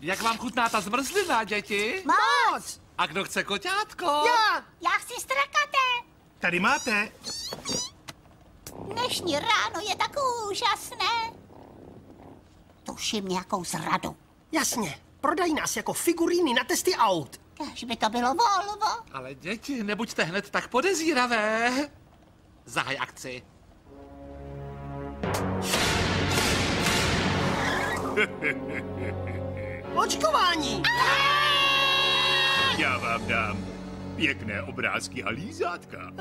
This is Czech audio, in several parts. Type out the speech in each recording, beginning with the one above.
Jak vám chutná ta zmrzlina, děti? Moc! A kdo chce koťátko? Já chci strakaté. Tady máte. Dnešní ráno je tak úžasné. Tuším nějakou zradu. Jasně, prodají nás jako figuríny na testy aut. Kéž by to bylo Volvo. Ale děti, nebuďte hned tak podezíravé. Zahaj akci. Očkování! Já vám dám pěkné obrázky a lízátka.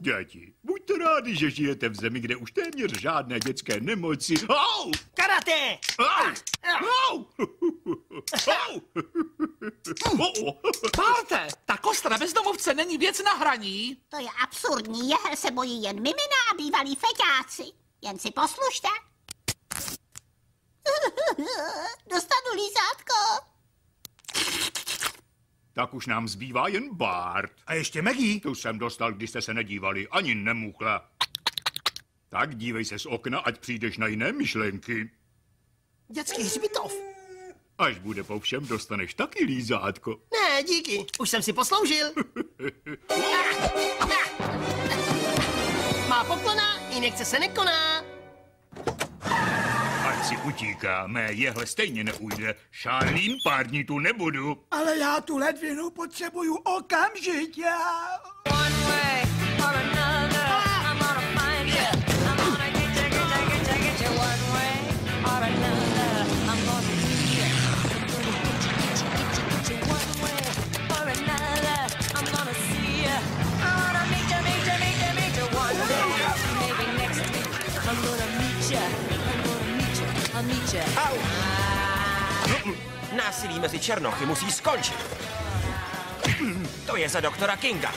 Děti, buďte rádi, že žijete v zemi, kde už téměř žádné dětské nemoci. Au! Karate! Au! Au! Au! Barte, ta kostra bezdomovce není věc na hraní. To je absurdní, jeher se bojí jen mimina a bývalí feťáci. Jen si poslušte. Dostanu lízátko. Tak už nám zbývá jen Bart. A ještě Maggie. Tu jsem dostal, když jste se nedívali, ani nemuchla. Tak dívej se z okna, ať přijdeš na jiné myšlenky. Dětský hřbitov. Až bude po všem, dostaneš taky lízátko. Ne, díky, už jsem si posloužil. Má poklona, injekce se nekoná. Ať si utíká, mé jehle stejně neujde. Šálím, pár dní tu nebudu. Ale já tu ledvinu potřebuju okamžitě. One way or another, I'm gonna find you. I'm gonna get you one way or another. I'm gonna get you. One way or another. I'm gonna see you. I wanna meet you one day. Maybe next week. I'm gonna meet you. I'll meet you. Au! Násilí mezi černochy musí skončit. To je za doktora Kinga.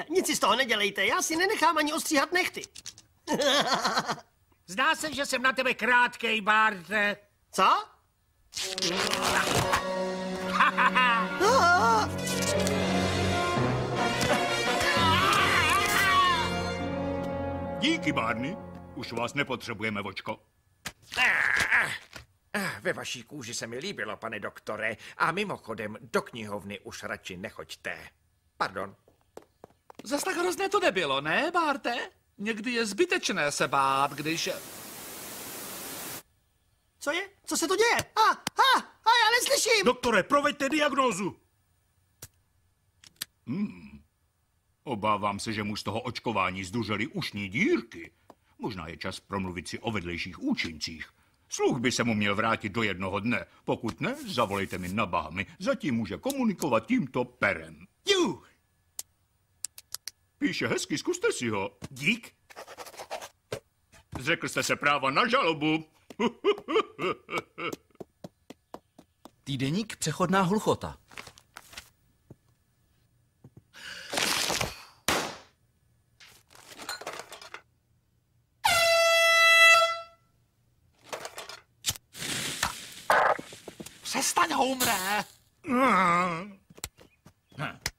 Nic si z toho nedělejte, já si nenechám ani ostříhat nechty. Zdá se, že jsem na tebe krátkej, Barte. Co? Díky, Barney. Už vás nepotřebujeme, vočko. Ve vaší kůži se mi líbilo, pane doktore. A mimochodem, do knihovny už radši nechoďte. Pardon. Zas tak hrozné to nebylo, ne, Barte? Někdy je zbytečné se bát, když... Co je? Co se to děje? Já neslyším! Doktore, proveďte diagnózu. Obávám se, že mu z toho očkování zduřely ušní dírky. Možná je čas promluvit si o vedlejších účincích. Sluch by se mu měl vrátit do jednoho dne. Pokud ne, zavolejte mi na Bahamy. Zatím může komunikovat tímto perem. Píše hezky, zkuste si ho. Dík. Zřekl jste se práva na žalobu. Týdeník Přechodná hluchota. Přestaň, Homeré!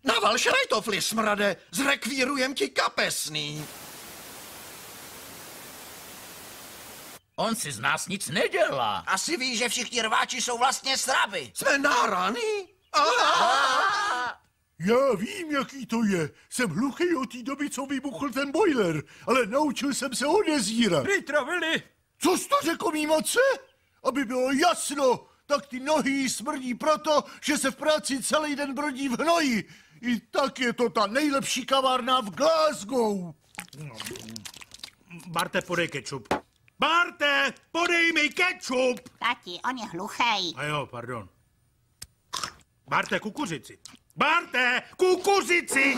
Naval šrajtofli, smrade, zrekvírujem ti kapesný. On si z nás nic nedělá. Asi víš, že všichni rváči jsou vlastně sraby. Jsme náraný? Já vím, jaký to je. Jsem hluchý od té doby, co vybuchl ten boiler, ale naučil jsem se odezírat. Pritrovili. Co jsi to řekl, mý matce? Aby bylo jasno, tak ty nohy smrdí proto, že se v práci celý den brodí v hnoji. I tak je to ta nejlepší kavárna v Glasgow. Barte, podej kečup. Barte, podej mi kečup! Tati, on je hluchej. A jo, pardon. Barte, kukuřici. Barte, kukuřici!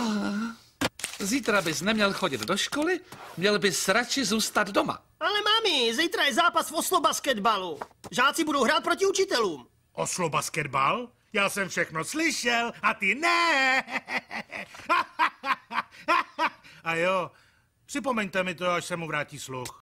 Zítra bys neměl chodit do školy, měl bys radši zůstat doma. Ale mami, zítra je zápas v Oslo basketbalu. Žáci budou hrát proti učitelům. Oslo basketbal? Já jsem všechno slyšel a ty ne! A jo, připomeňte mi to, až se mu vrátí sluch.